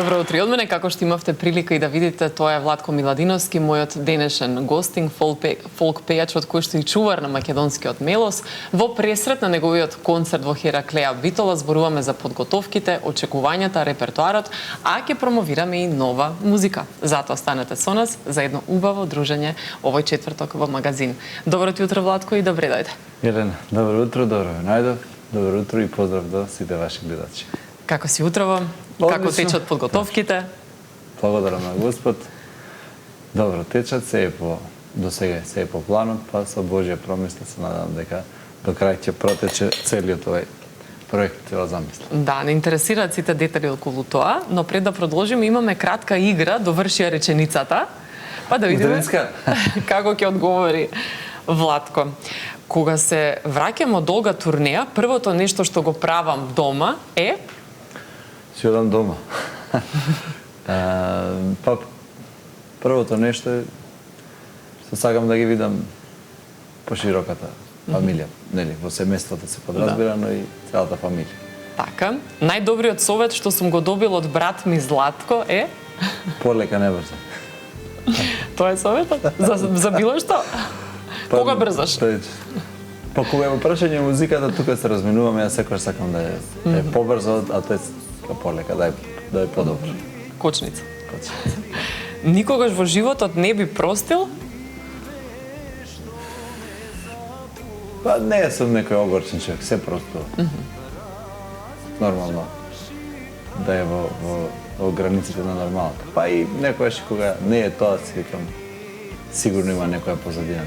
Добро утро од мене, како што имавте прилика и да видите, тоа е Владко Миладиновски, мојот денешен гостин, фолк пејач од кој што и чувар на македонскиот мелос. Во пресрет на неговиот концерт во Хераклеа Битола зборуваме за подготовките, очекувањата, репертоарот, а ќе промовираме и нова музика. Затоа станете со нас за едно убаво дружење овој четврток во магазин. Добро ти утро, Владко, и добре дојде. Елена, добро утро, добро ве најдов. Добро утро и поздрав до сите ваши гледачи. Како си утрово? Како течат подготовките? Благодарам на Господ. Добро течат, се е до сега се е по планот, па со Божја промисла се надам дека до крај ќе протече целиот овој проект, цела замисла. Да, не интересираат сите детали околу тоа, но пред да продолжиме имаме кратка игра, довршија реченицата, па да видиме како ќе одговори Владко. Кога се враќам од долга турнеја, првото нешто што го правам дома е... Си одам дома. Па, првото нешто е што сакам да ги видам пошироката фамилија. Нели, во семејството се подразбира, но и целата фамилија. Така. Најдобриот совет што сум го добил од брат ми Златко е... Полека не брза. Тоа е советот? За било што? Кога брзаш? Па кога е во прашање музиката, тука се разминуваме, јас секогаш сакам да е побрзо, а тој е полека, да е подобро. Кочница. Никогаш во животот не би простил? Па не сум некој огорчен човек, се просто. Нормално. Да е во границите на нормалното. Па и некојаш кога не е тоа, си викам, сигурно има некоја позадина,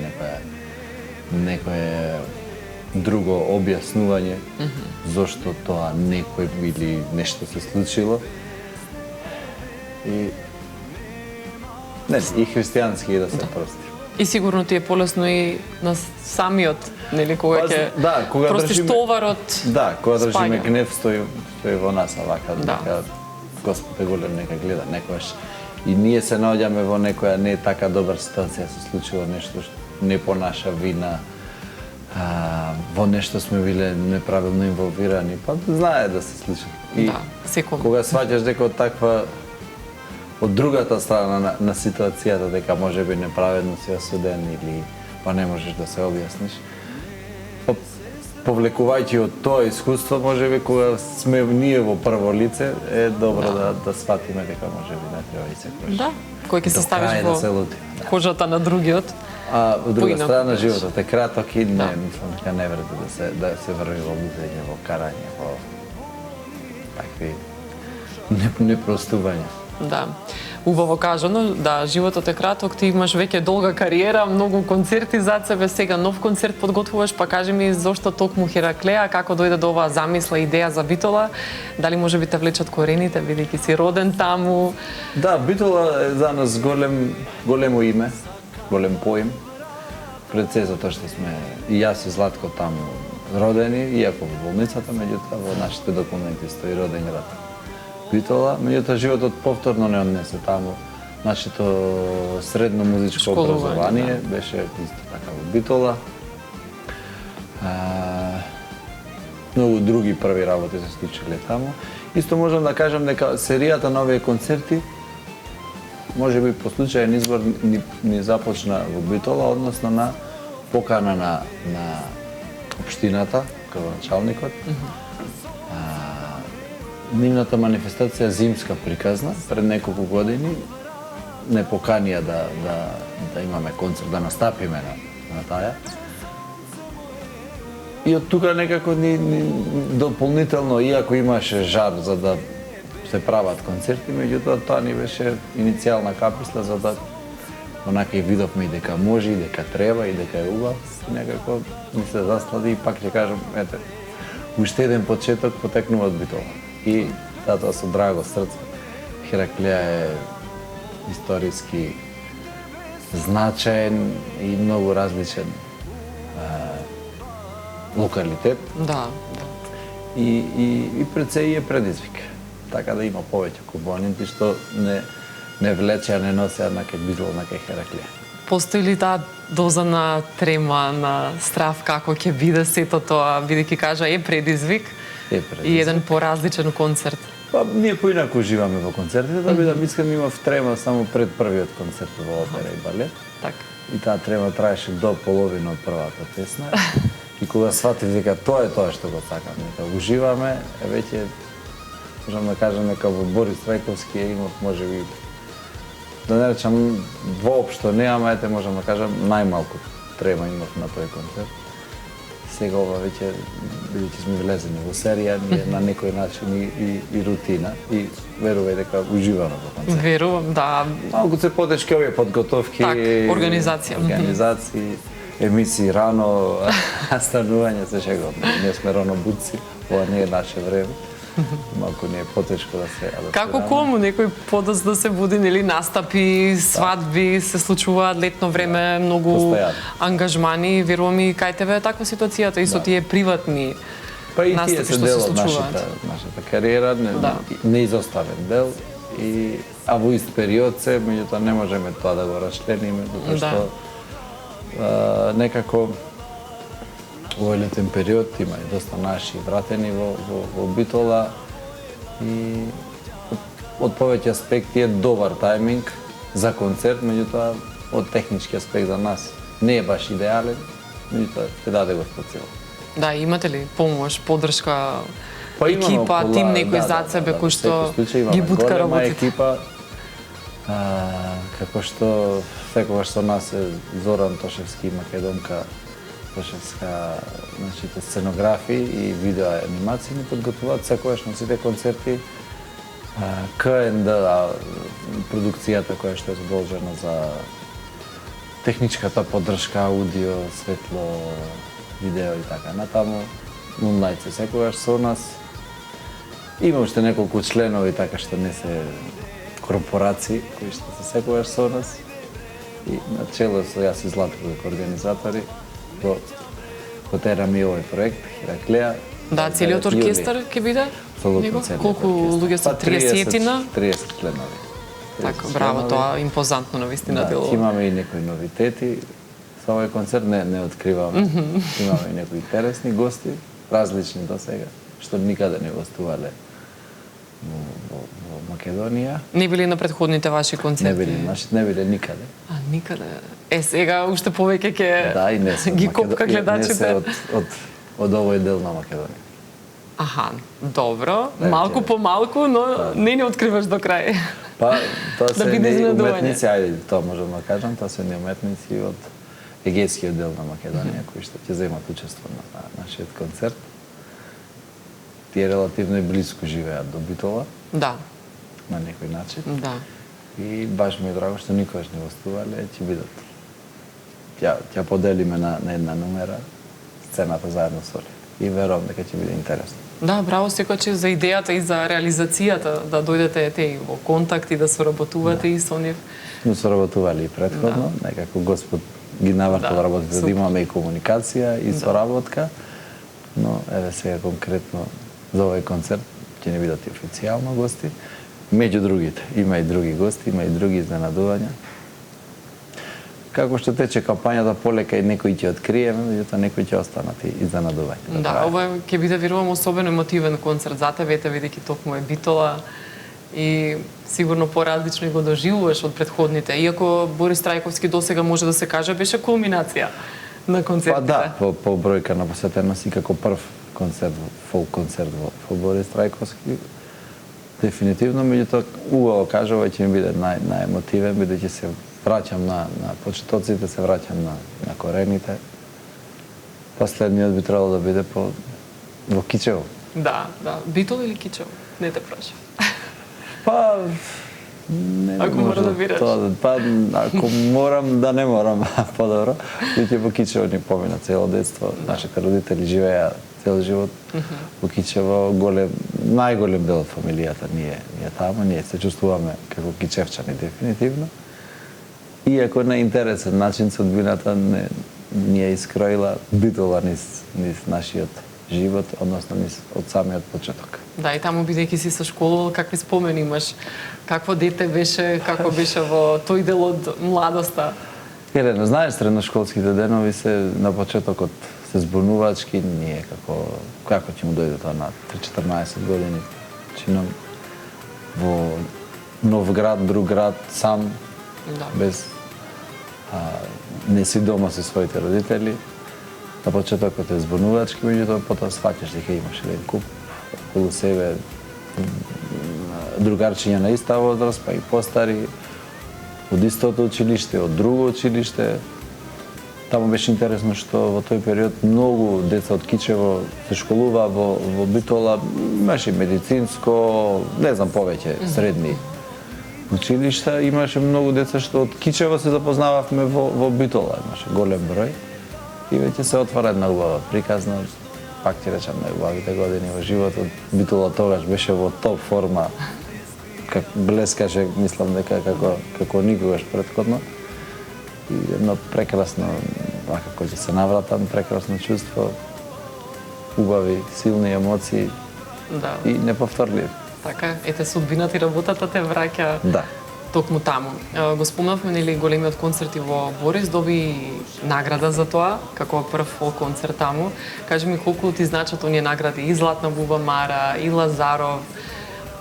некое друго објаснување зошто тоа некој или нешто се случило. И не, и христијански да се прости. И сигурно ти е полесно и на самиот, нели, кога ќе простиш товарот. Да, кога држиме гнев, стои во нас, а вака дека Господ е голем, нека гледа некојаш. И ние се наоѓаме во некоја не така добра ситуација, се случило нешто што не по наша вина, во нешто сме биле неправилно инволвирани, па знае да се случи. И кога сваќаш дека од таква, од другата страна на ситуацијата, дека може би неправедно си осуден или па не можеш да се објасниш, повлекувајќи од тоа искуство, може би кога сме ние во прво лице, е добро да сватиме дека може би не треба и секојаш. Да, кој ќе се ставиш во кожата на другиот. А од друга страна животот е краток и не, мислам дека не вреди да се врви во лузење, во карање, во такви непростувања. Да. Убаво кажано, да, животот е краток, ти имаш веќе долга кариера, многу концерти зад себе, сега нов концерт подготвуваш, па кажи ми зошто токму Хераклеа, како дојде до оваа замисла, идеја за Битола, дали може би те влечат корените, бидејќи си роден таму? Да, Битола е за нас големо име, голем поим, пред се затоа што сме и јас и Златко таму родени, иако во болницата, меѓутоа во нашите документи стои роден град Битола, меѓутоа животот повторно не однесе таму. Нашето средно музичко образование беше исто така во Битола. Многу други први работи се случиле таму. Исто можам да кажам дека серијата на овие концерти може би по случајен избор ни започна во Битола, односно на покана на општината, градоначалникот. Нивната манифестација зимска приказна пред неколку години не поканија да имаме концерт, да настапиме на таја. И од тука некако ни дополнително, иако имаше жар за да се прават концерти, меѓутоа тоа ни беше иницијална каписла за да онака и видовме и дека може, и дека треба, и дека е убав, и некако ни се заслади и пак ќе кажам, ете, уште еден почеток потекнува од Битола. И затоа со драго срце. Хераклеа е историски значаен и многу различен локалитет. Да. И пред се е предизвик. Така да има повеќе кубонинти што не влечеа, не носеа на кај Битола, на кај Хераклеа. Постои ли таа доза на трема, на страв како ќе биде сето тоа, бидејќи кажа е предизвик? И еден поразличен концерт. Па, ние поинаку уживаме во концертите, да бидам искрен, имав трема само пред првиот концерт во опера и балет. Така. И таа трема траеше до половина од првата песна. И кога сватив дека тоа е тоа што го сакам, дека уживаме, веќе можам да кажам дека во Борис Трајковски имав можеби да не речам воопшто не, ама ете можам да кажам најмалку трема имав на тој концерт. Сега ова веќе бидејќи сме влезени во серија, ние на некој начин и рутина и верувај дека уживаме во концерт. Верувам, да. Малку се потешки овие подготовки, организации, емисии рано, станување се шегот. Ние сме ранобудци, ова не е наше време. Малку не е потешко да се адаптираме. Како кому некој подоц да се буди, нели, настапи, свадби, се случуваат летно време, многу ангажмани, верувам и кај тебе е таква ситуацијата, и со тие приватни настапи што се случуваат. Нашата кариера, неизоставен дел, а во ист период се, меѓутоа не можеме тоа да го рашлениме, затоа што некако овој летен период има и доста наши вратени во Битола и од повеќе аспекти е добар тајминг за концерт, меѓутоа од технички аспект за нас не е баш идеален, меѓутоа ќе даде го цел. Да, имате ли помош, поддршка, екипа, тим некој зад себе кој што ги бутка работите? Екипа, како што секогаш со нас е Зоран Тошевски, Македонка Тошевска, значите сценографи и видео анимации ни подготвуваат секогаш на сите концерти. КНД, продукцијата која што е задолжена за техничката поддршка, аудио, светло, видео и така натаму. Мунлајце секогаш со нас. Има уште неколку членови така што не се корпорации кои што се секогаш со нас. И на чело со јас и Златко како организатори го тераме и овој проект Хераклеја. Да, целиот оркестар ќе биде? Колку луѓе се? 30-тина? 30 членови. Така, браво, тоа импозантно навистина дело. Имаме и некои новитети со овој концерт, не откриваме. Имаме и некои интересни гости, различни до сега, што никаде не гостувале во Македонија. Не били на претходните ваши концерти? Не били никаде. Никаде. Сега уште повеќе ќе ги копка гледачите. Не се од овој дел на Македонија. Аха, добро. Малку по малку, но не ни откриваш до крај. Па, тоа се уметници, ајде, тоа можам да кажам, тоа се уметници од егејскиот дел на Македонија, кои што ќе земат учество на нашиот концерт. Тие релативно и близко живеат до Битола. Да. На некој начин. Да. И баш ми е драго што никогаш не гостувале, ќе бидат. Ќе поделиме на една номера сцената заедно со нив. И верувам дека ќе биде интересно. Да, браво секогаш за идејата и за реализацијата, да дојдете и во контакт и да соработувате и со нив. Сме соработували и претходно, некако Господ ги навртил работите да имаме и комуникација и соработка, но еве сега конкретно за овој концерт ќе не бидат официјално гости. Меѓу другите, има и други гости, има и други изненадувања. Како што тече кампањата, полека и некои ќе откриеме, меѓутоа некои ќе останат и изненадувања. Да, ова ќе биде, верувам, особено емотивен концерт за тебе, бидејќи токму е Битола и сигурно поразлично го доживуваш од претходните. Иако Борис Трајковски досега може да се каже беше кулминација на концертите. Па да, по бројка на посетеност и како прв концерт, фолк концерт во Борис Трајковски. Дефинитивно, меѓутоа, убаво кажа, овој ќе ми биде најемотивен, бидејќи се враќам на почетоците, се враќам на корените. Последниот би требало да биде во Кичево. Да. Битол или Кичево? Не те прашам. Па, ако мора да бираш. Па, ако морам, да не морам, подобро. Бидејќи во Кичево ни помина цело детство. Нашите родители живеа цел живот во Кичево, најголем дел од фамилијата ние таму, ние се чувствуваме како кичевчани дефинитивно. Иако на интересен начин судбината ни е искроила Битола низ нашиот живот, односно од самиот почеток. Да, и таму бидејќи си се школувал, какви спомени имаш? Какво дете беше, како беше во тој дел од младоста? Елена, знаеш, средношколските денови се на почетокот се збунувачки, ние како ќе му дојде тоа на 3-14 години, чином во нов град, друг град, сам, без не си дома со своите родители. На почетокот е збунувачки, меѓутоа потоа сваќаш дека имаш еден куп околу себе другарчиња на иста возраст, па и постари, од истото училиште, од друго училиште. Таму беше интересно што во тој период многу деца од Кичево се школува во Битола, имаше медицинско, не знам повеќе, средни училишта, имаше многу деца што од Кичево се запознававме во Битола, имаше голем број. И веќе се отвара една убава приказна, пак ти речам, најубавите години во животот. Битола тогаш беше во топ форма, как блескаше, мислам дека како никогаш претходно. И едно прекрасно, како ќе се навратам, прекрасно чувство, убави, силни емоции и неповторливи. Така, ете судбината и работата те враќа токму таму. Го спомнавме, нели, големиот концерт во Борис, доби награда за тоа, како прв фолк концерт таму. Кажи ми колку ти значат оние награди, и Златна буба Мара, и Лазаров,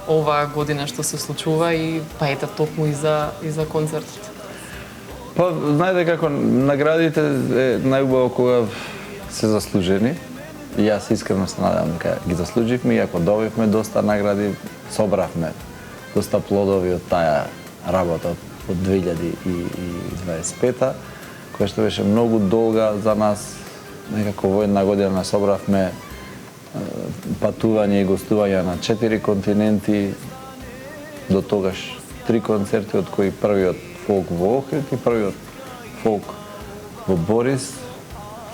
оваа година што се случува и па ете токму и за концертот. Па, знаете како, наградите е најубаво кога се заслужени. И јас искрено се надевам дека ги заслуживме, и ако добивме доста награди, собравме доста плодови од таа работа од 2025-та, која што беше многу долга за нас. Некако во една година собравме патување и гостување на 4 континенти, до тогаш 3 концерти, од кои првиот фолк во Охрид и првиот фолк во Борис.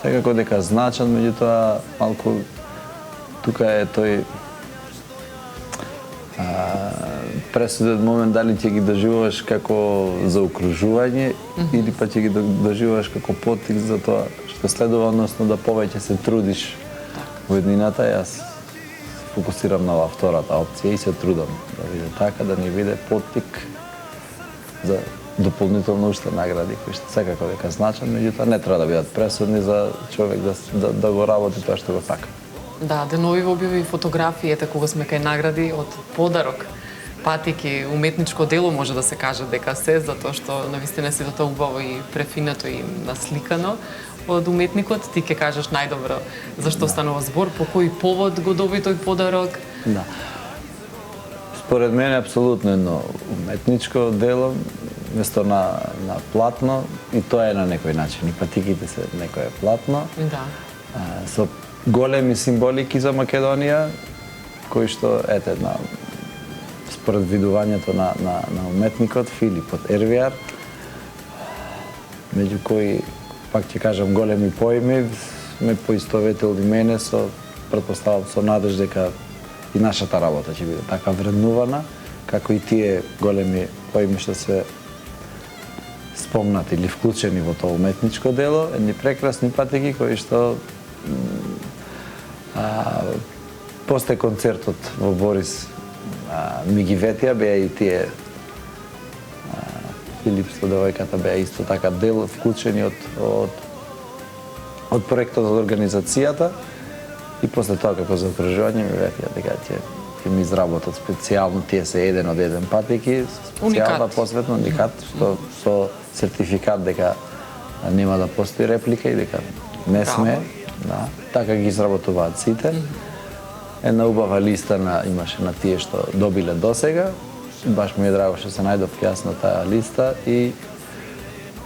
Секако дека значат, меѓутоа малку тука е тој пресуден момент дали ќе ги доживуваш како заокружување или па ќе ги доживуваш како поттик за тоа што следува, односно да повеќе се трудиш во еднината. Јас фокусирам на втората опција и се трудам да биде така, да не биде поттик за дополнително уште награди кои што секако дека значат, меѓутоа не треба да бидат пресудни за човек да го работи тоа што го сака. Да, денови објави фотографии, ете кога сме кај награди, од подарок, патики, уметничко дело може да се каже дека се, затоа што навистина се тоа убаво и префинато и насликано од уметникот. Ти ќе кажеш најдобро зашто станува збор, по кој повод го доби тој подарок? Да. Според мене апсолутно едно уметничко дело, место на платно, и тоа е на некој начин. И патиките се некое платно. Да. Со големи символики за Македонија, кои што, ете, според видувањето на уметникот Филип од Ервиар, меѓу кои, пак ќе кажам, големи поими, ме поистоветил и мене со, претпоставам, со надеж дека и нашата работа ќе биде така вреднувана, како и тие големи поими што се спомнати или вклучени во тоа уметничко дело, едни прекрасни патики кои што после концертот во Борис ми ги ветија, беа и тие Филип со девојката беа исто така дел вклучени од проектот од организацијата, и после тоа како заокружување ми ветија дека ќе ми изработат специјално, тие се еден од еден патики, специјална посветно уникат, што со сертификат дека нема да постои реплика и дека не сме. Да, така ги изработуваат сите. Една убава листа имаше на тие што добиле досега. Баш ми е драго што се најдов јас на таа листа, и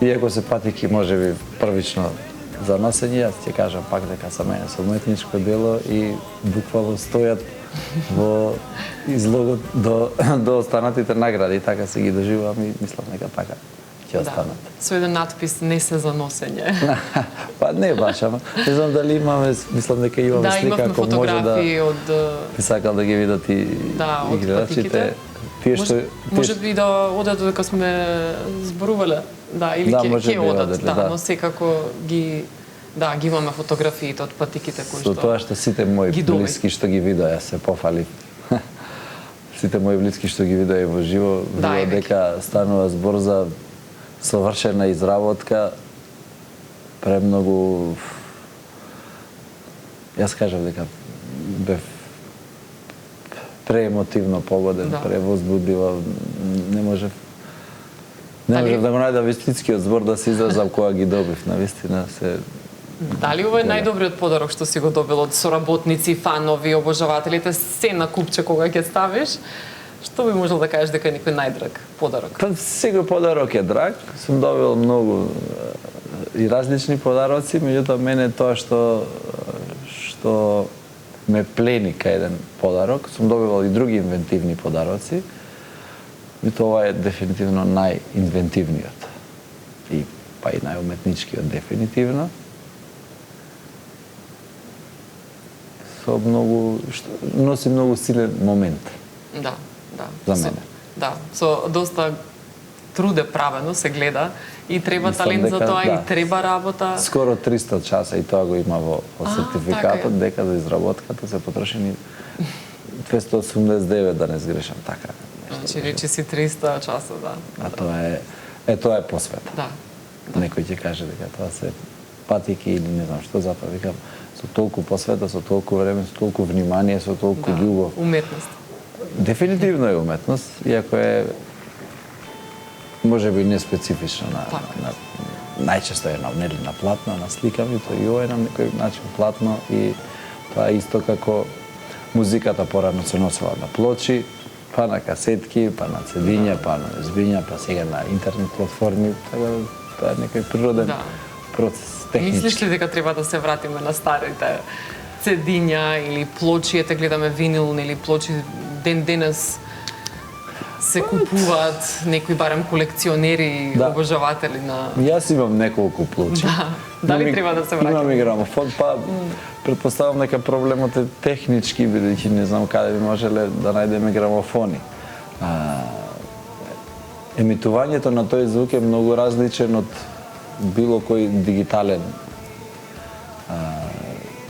иако се патики можеби првично за носење, јас ќе кажам пак дека за мене со уметничко дело и буквално стојат во излогот до останатите награди, така се ги доживувам и мислам дека така ќе останат. Со еден надпис "Не се за носење". Па не баш, ама не знам дали имаме, мислам дека имаме слика, ако може да би сакал да ги видат и гледачите. Може би да одат дека сме зборувале, или ќе одат, но секако ги имаме фотографиите од патиките кои што. Со тоа што сите мои блиски што ги видоа, јас се пофалив. Сите мои блиски што ги видоа и во живо, дека станува збор за совршена изработка, премногу. Јас кажав дека бев преемотивно погоден, превозбудливо, не можев да го најдам истинскиот збор да се изразам кога ги добив, навистина се... Дали ова е најдобриот подарок што си го добил од соработници, фанови, обожавателите, се на купче кога ќе ставиш? Што би можел да кажеш дека некој најдраг подарок? Па секој подарок е драг. Сум добил многу и различни подароци, меѓутоа мене тоа што ме плени кај еден подарок, сум добивал и други инвентивни подароци. И тоа е дефинитивно најинвентивниот. И па и најуметничкиот дефинитивно. Со многу носи многу силен момент. Да. За мене. Да, со доста труд е правено, се гледа и треба талент за тоа и треба работа. Скоро 300 часа и тоа го има во сертификатот, дека за изработката се потрошени 289, да не сгрешам, така. Значи речи си 300 часа, да. А тоа е посвета. Да. Некој ќе каже дека тоа се патики или не знам што, затоа викам со толку посвета, со толку време, со толку внимание, со толку љубов. Уметност. Дефинитивно е уметност, иако е можеби неспецифично на најчесто е на платно, на сликави, тоа и ова е на некој начин платно и тоа е исто како музиката порано се носела на плочи, па на касетки, па на цедиња, па на USB-ња, па сега на интернет платформи, така тоа е некој природен процес, технички. Мислиш ли дека треба да се вратиме на старите цедиња или плочи, ете гледаме винил или плочи денес се купуваат некои барем колекционери, обожаватели на... Јас имам неколку плочи. Да. Дали треба да се враќаме? Имам и грамофон, па претпоставам дека проблемот е технички, бидејќи не знам каде би можеле да најдеме грамофони. Емитувањето на тој звук е многу различен од било кој дигитален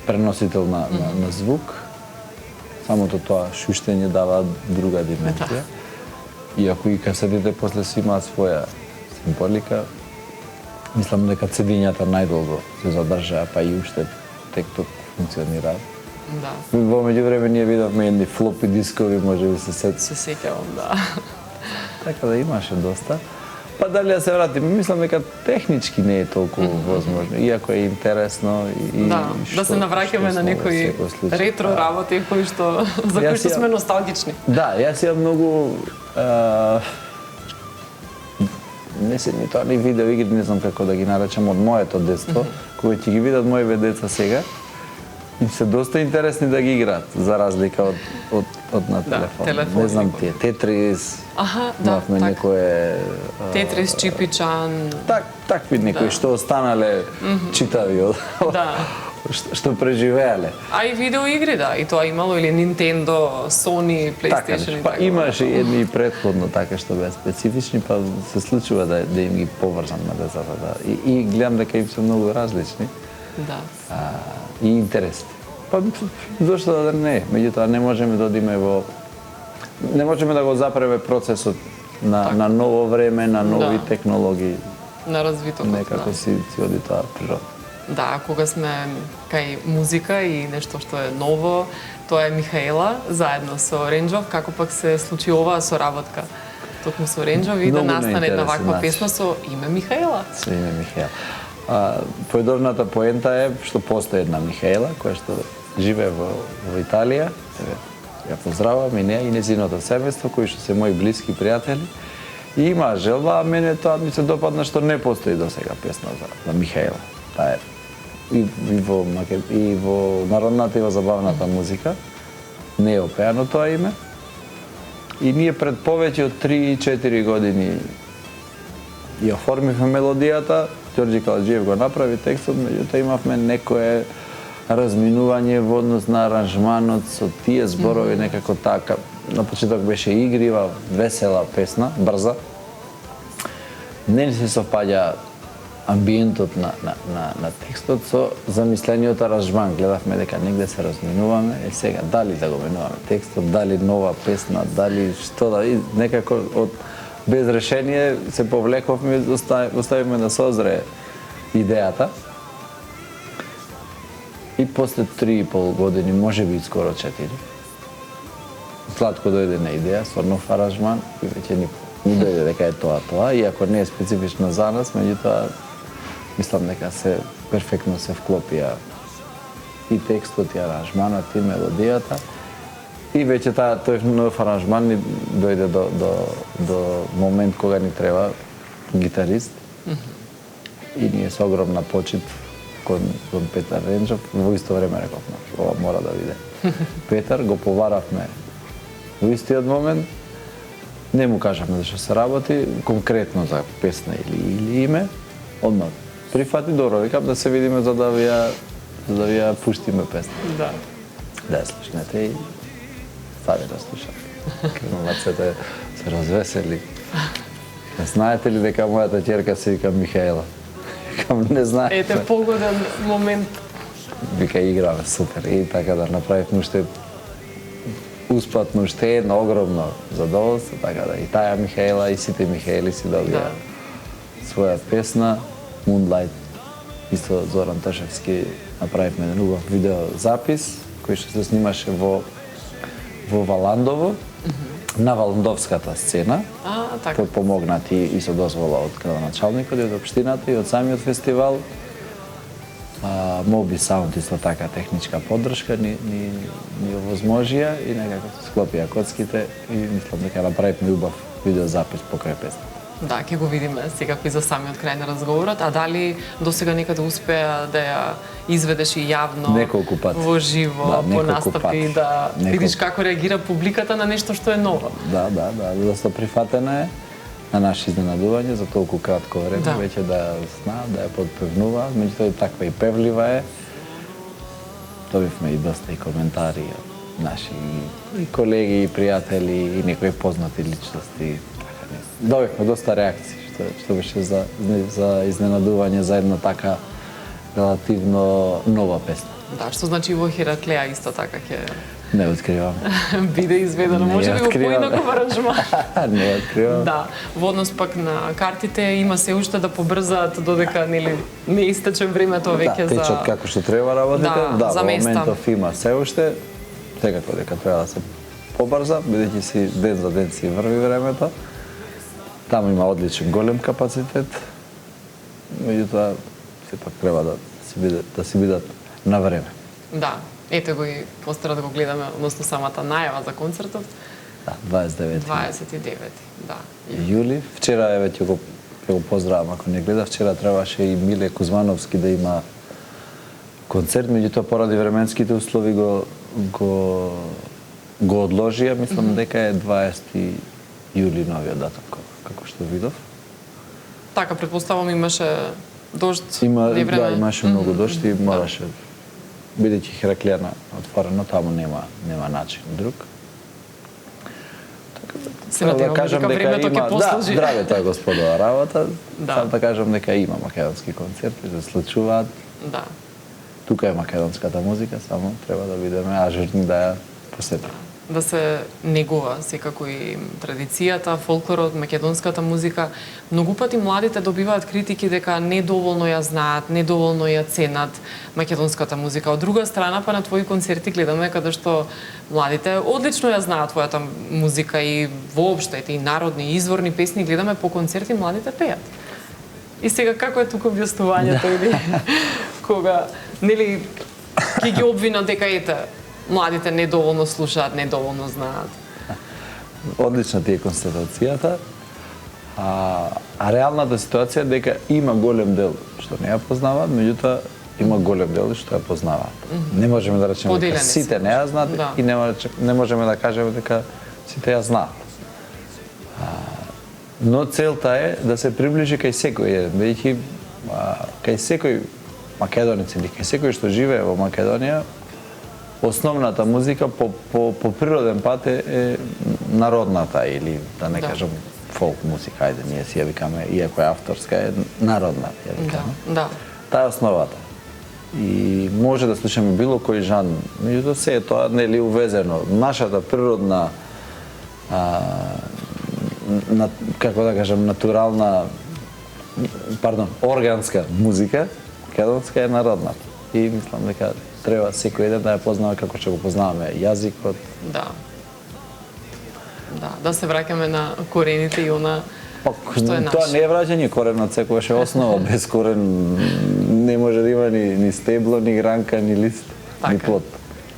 преносител на звук. Самото тоа шуштење дава друга димензија. Иако и касетите после си имаат своја символика, мислам дека цедињата најдолго се задржаа, па и уште тек тук функционираат. Да. Во меѓувреме ние видовме едни флопи дискови, можеби се сеќавам, да. Така да имаше доста. Па дали да се вратиме, мислам дека технички не е толку возможно, иако е интересно и да се навраќаме на некои ретро работи за кои што сме носталгични. Да, јас имам многу не се ни тоа ни видео игри, не знам како да ги наречам, од моето детство, кои ќе ги видат моите деца сега, и се доста интересни да ги играат, за разлика од на телефон. Не знам тие, Тетрис, имавме некое... Тетрис, Чипичан... Такви некои што останале читави од... Што преживеале. А и видеоигри, да, и тоа имало или Nintendo, Sony, PlayStation и така. Па имаше едни и предходно така што беа специфични, па се случува да им ги поврзам на децата, да. И гледам дека им се многу различни. Да. И интересни. Па зошто да не, меѓутоа не можеме да одиме во... Не можеме да го запреме процесот на ново време, на нови технологии. На развитокот, некако си оди тоа природа. Да, кога сме кај музика и нешто што е ново, тоа е Михаела, заедно со Ренџов, како пак се случи оваа соработка? Токму со Ренџов и да настане една ваква песна со име Михаела. Со име Михаела. Поедовната поента е што постои една Михаела, која што живее во Италија. Ја поздравам и неа и незиното семејство, кои што се мои блиски пријатели. И има желба, а мене тоа ми се допадна што не постои досега песна за Михаела. Таа е и во народната и во забавната музика. Не е опеано тоа име. И ние пред повеќе од 3-4 години ја оформивме мелодијата, Ѓорѓи Каладжиев го направи текстот, меѓутоа имавме некое разминување во однос на аранжманот со тие зборови, некако така. На почеток беше игрива, весела песна, брза. Не се совпаѓа амбиентот на текстот со замислениот аранжман. Гледавме дека негде се разминуваме, сега дали да го менуваме текстот, дали нова песна, дали што да... И некако од без решение се повлековме, оставиме да созрее идејата. И после 3,5 години, можеби скоро 4, Златко дојде на идеја со нов аранжман и веќе ни дојде дека е тоа, иако не е специфично за нас, меѓутоа мислам дека се перфектно се вклопија и текстот, и аранжманот, и мелодијата. И веќе тој нов аранжман ни дојде до момент кога ни треба гитарист. И ние со огромна почит кон Петар Ренџов, во исто време рековме, ова мора да биде Петар, го поваравме во истиот момент. Не му кажавме зашто се работи, конкретно за песна или име, одмah прифати, добро, викам да се видиме за да ви ја пуштиме песна. Да. Да ја слушнете и стави да слушате. Кремоваците се развесели. Не знаете ли дека мојата ќерка се вика Михаела? Викам, не знаете. Ете погоден момент. Вика, играме супер. И така да направивме уште успатно, уште едно огромно задоволство, така да и таа Михаела и сите Михаели си добија своја песна Moonlight. Исто Зоран Тошевски направивме еден убав видеозапис кој што се снимаше во Валандово, на Валандовската сцена, така. Помогнати и со дозвола од градоначалникот и од општината и од самиот фестивал. Моби Саунд исто така техничка поддршка ни овозможија и некако се склопија коцките и мислам дека направивме убав видеозапис покрај песната. Да, ќе го видиме секако и за самиот крај на разговорот, а дали досега некаде успеа да ја изведеш и јавно неколку пати во живо, по настапи, да видиш како реагира публиката на нешто што е ново? Да, доста прифатена е на наше изненадување за толку кратко време, веќе да ја знаат, да ја подпевнуваат, меѓутоа таква и певлива е. Добивме и доста и коментари од наши и колеги, и пријатели, и некои познати личности. Добивме доста реакции, што беше за изненадување за една така релативно нова песна. Да, што значи во Хераклеа исто така ќе не откривам. Биде изведено, може би во поинаков аранжман. Не откривам. Да, во однос пак на картите има се уште да побрзаат додека не истече времето веќе за течат како што треба работите. Да, за во места. моментов има се уште. Секако дека треба да се побрза, бидејќи си ден за ден си врви времето. Таму има одличен голем капацитет. Меѓутоа сепак треба да си бидат на време. Да, ете го и постера да го гледаме, односно самата најава за концертот. Да, 29. Да. Јули. Вчера веќе го поздравам, ако не гледа, вчера требаше и Миле Кузмановски да има концерт, меѓутоа поради временските услови го одложија, мислам дека е 20 јули новиот датум, како што видов. Така, претпоставам имаше дожд, невреме. Да, имаше многу дожд и мораше, бидејќи Хераклеа отворено, таму нема начин друг. Се надевам дека времето ќе послужи. Да, здраве тоа господова работа. Само да кажам дека има македонски концерти, се случуваат. Да. Тука е македонската музика, само треба да бидеме ажурни да ја посетиме. Да се негува секако и традицијата, фолклорот, македонската музика. Многу пати младите добиваат критики дека недоволно ја знаат, недоволно ја ценат македонската музика. Од друга страна, па на твои концерти гледаме каде што младите одлично ја знаат твојата музика и воопшто и народни и изворни песни гледаме по концерти младите пеат. И сега како е тука објаснувањето или кога нели ќе ги обвинат дека ете младите недоволно слушаат, недоволно знаат. Одлична ти е констатацијата. А реалната ситуација е дека има голем дел што не ја познаваат, меѓутоа има голем дел што ја познаваат. Не можеме да речеме дека сите не ја знаат и не можеме да кажеме дека сите ја знаат. Но целта е да се приближи кај секој еден, бидејќи кај секој македонец или кај секој што живее во Македонија, основната музика по природен пат е народната или да не кажам фолк музика, ајде ние си ја викаме, иако е авторска, е народна, ја викаме. Да. Таа е основата. И може да слушаме било кој жан, меѓутоа се е тоа нели увезено. Нашата природна како да кажам натурална органска музика, македонска е народна. И мислам дека треба секој еден да ја познава како што го познаваме јазикот. Да. да се враќаме на корените и она што е наше. Тоа не е враќање, коренот секогаш е основа, без корен не може да има ни стебло, ни гранка, ни лист, ни плод.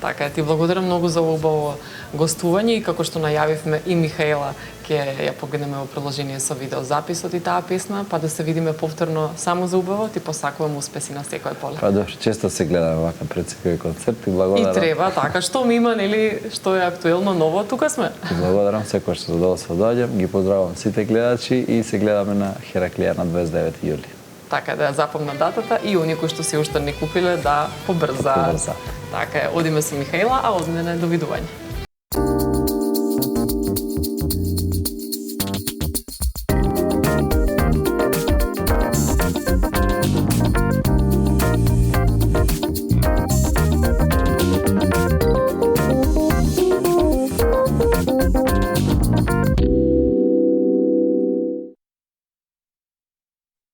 Така е, ти благодарам многу за убаво гостување и како што најавивме и Михаела ќе ја погледнеме во приложение со видеозаписот и таа песна, па да се видиме повторно само за убаво, ти посакувам успеси на секој поле. Па добро, често се гледаме вака пред секој концерт и благодарам. И треба, така, што ми има, нели, што е актуелно ново, тука сме. И благодарам секој што задоволство доаѓам, ги поздравувам сите гледачи и се гледаме на Хераклија на 29 јули. Така да ја запомна датата и оние кои што се уште не купиле да побрзаат. Така е, одиме со Михаела, а од мене довидување.